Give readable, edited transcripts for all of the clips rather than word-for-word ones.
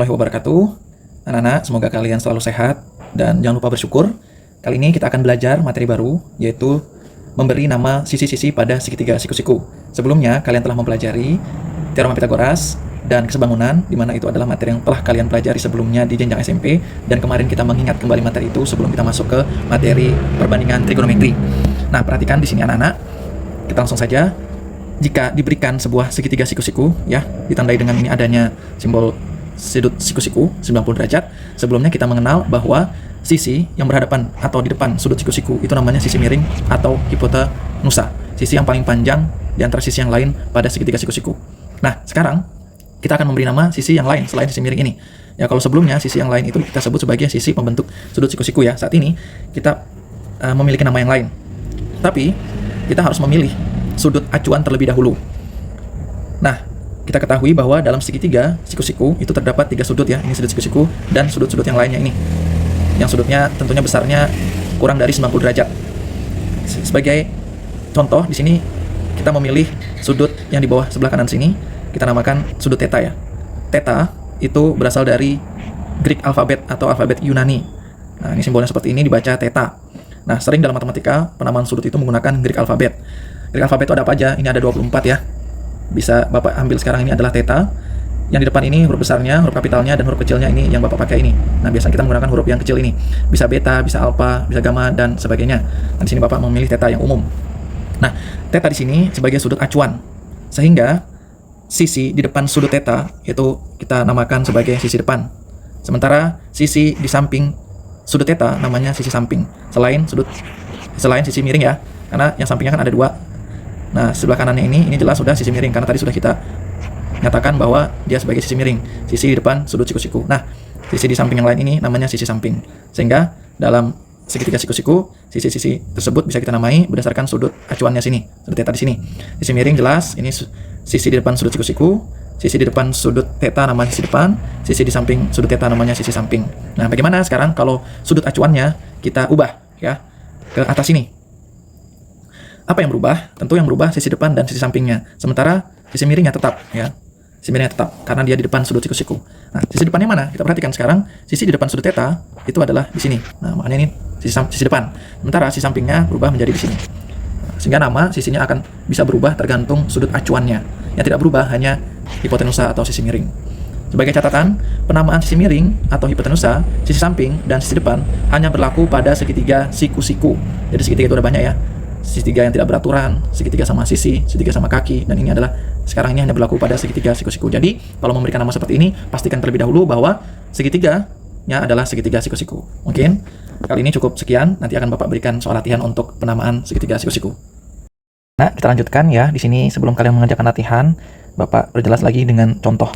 warahmatullahi wabarakatuh. Anak-anak, semoga kalian selalu sehat dan jangan lupa bersyukur. Kali ini kita akan belajar materi baru, yaitu memberi nama sisi-sisi pada segitiga siku-siku. Sebelumnya, kalian telah mempelajari teorema Pitagoras dan kesebangunan, di mana itu adalah materi yang telah kalian pelajari sebelumnya di jenjang SMP, dan kemarin kita mengingat kembali materi itu sebelum kita masuk ke materi perbandingan trigonometri. Nah, perhatikan di sini anak-anak. Kita langsung saja. Jika diberikan sebuah segitiga siku-siku, ya, ditandai dengan ini adanya simbol sudut siku-siku 90 derajat. Sebelumnya kita mengenal bahwa sisi yang berhadapan atau di depan sudut siku-siku itu namanya sisi miring atau hipotenusa. Sisi yang paling panjang di antara sisi yang lain pada segitiga siku-siku. Nah, sekarang kita akan memberi nama sisi yang lain selain sisi miring ini. Ya, kalau sebelumnya sisi yang lain itu kita sebut sebagai sisi pembentuk sudut siku-siku ya. Saat ini kita memiliki nama yang lain. Tapi kita harus memilih sudut acuan terlebih dahulu. Nah, kita ketahui bahwa dalam segitiga siku-siku itu terdapat 3 sudut ya. Ini sudut siku-siku dan sudut-sudut yang lainnya ini. Yang sudutnya tentunya besarnya kurang dari 90 derajat. Sebagai contoh di sini kita memilih sudut yang di bawah sebelah kanan sini, kita namakan sudut theta ya. Theta itu berasal dari Greek alfabet atau alfabet Yunani. Nah, ini simbolnya seperti ini dibaca theta. Nah, sering dalam matematika penamaan sudut itu menggunakan Greek alfabet. Greek alfabet itu ada apa aja? Ini ada 24 ya. Bisa Bapak ambil sekarang, ini adalah theta. Yang di depan ini huruf besarnya, huruf kapitalnya, dan huruf kecilnya ini yang Bapak pakai ini. Nah, biasanya kita menggunakan huruf yang kecil ini. Bisa beta, bisa alpha, bisa gamma, dan sebagainya. Nah, di sini Bapak memilih theta yang umum. Nah, theta di sini sebagai sudut acuan. Sehingga sisi di depan sudut theta itu kita namakan sebagai sisi depan. Sementara sisi di samping sudut theta namanya sisi samping. Selain sisi miring ya. Karena yang sampingnya kan ada 2. Nah, sebelah kanannya ini jelas sudah sisi miring karena tadi sudah kita nyatakan bahwa dia sebagai sisi miring, sisi di depan sudut siku-siku. Nah, sisi di samping yang lain ini namanya sisi samping. Sehingga dalam segitiga siku-siku, sisi-sisi tersebut bisa kita namai berdasarkan sudut acuannya sini, sudut theta di sini. Sisi miring jelas ini sisi di depan sudut siku-siku, sisi di depan sudut theta namanya sisi depan, sisi di samping sudut theta namanya sisi samping. Nah, bagaimana sekarang kalau sudut acuannya kita ubah ya ke atas ini? Apa yang berubah? Tentu yang berubah sisi depan dan sisi sampingnya. Sementara sisi miringnya tetap ya. Sisi miringnya tetap karena dia di depan sudut siku-siku. Nah, sisi depannya mana? Kita perhatikan sekarang. Sisi di depan sudut theta itu adalah di sini. Nah, makanya ini sisi depan. Sementara sisi sampingnya berubah menjadi di sini. Sehingga nama sisinya akan bisa berubah tergantung sudut acuannya. Yang tidak berubah hanya hipotenusa atau sisi miring. Sebagai catatan, penamaan sisi miring atau hipotenusa, sisi samping dan sisi depan hanya berlaku pada segitiga siku-siku. Jadi segitiga itu ada banyak ya. Segitiga yang tidak beraturan, segitiga sama sisi, segitiga sama kaki, dan ini adalah sekarang ini hanya berlaku pada segitiga siku-siku. Jadi kalau memberikan nama seperti ini, pastikan terlebih dahulu bahwa segitiganya adalah segitiga siku-siku. Mungkin kali ini cukup sekian, nanti akan Bapak berikan soal latihan untuk penamaan segitiga siku-siku. Nah, kita lanjutkan ya. Di sini sebelum kalian mengerjakan latihan, Bapak perjelas lagi dengan contoh.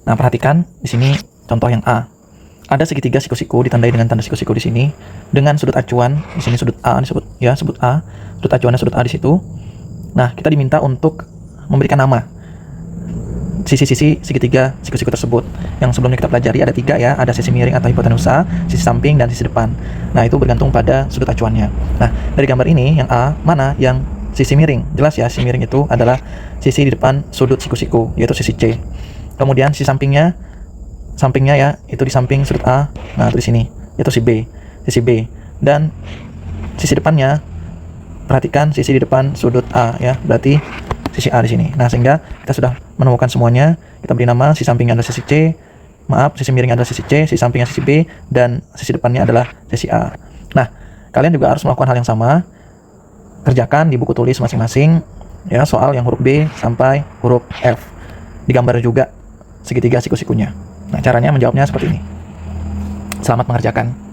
Nah, perhatikan di sini contoh yang A. Ada segitiga siku-siku ditandai dengan tanda siku-siku di sini dengan sudut acuan di sini sudut A disebut ya, sudut A. Sudut acuannya sudut A di situ. Nah, kita diminta untuk memberikan nama sisi-sisi segitiga siku-siku tersebut. Yang sebelumnya kita pelajari ada 3 ya, ada sisi miring atau hipotenusa, sisi samping dan sisi depan. Nah, itu bergantung pada sudut acuannya. Nah, dari gambar ini yang A mana yang sisi miring? Jelas ya, sisi miring itu adalah sisi di depan sudut siku-siku, yaitu sisi C. Kemudian sisi sampingnya ya, itu di samping sudut A. Nah, itu di sini, yaitu sisi B. Dan sisi depannya, perhatikan sisi di depan sudut A ya, berarti sisi A di sini. Nah, sehingga kita sudah menemukan semuanya. Kita beri nama sisi sampingnya adalah sisi C. Maaf, sisi miringnya adalah sisi C, sisi sampingnya sisi B, dan sisi depannya adalah sisi A. Nah, kalian juga harus melakukan hal yang sama. Kerjakan di buku tulis masing-masing ya, soal yang huruf B sampai huruf F. Digambar juga segitiga siku-sikunya. Nah, caranya menjawabnya seperti ini. Selamat mengerjakan.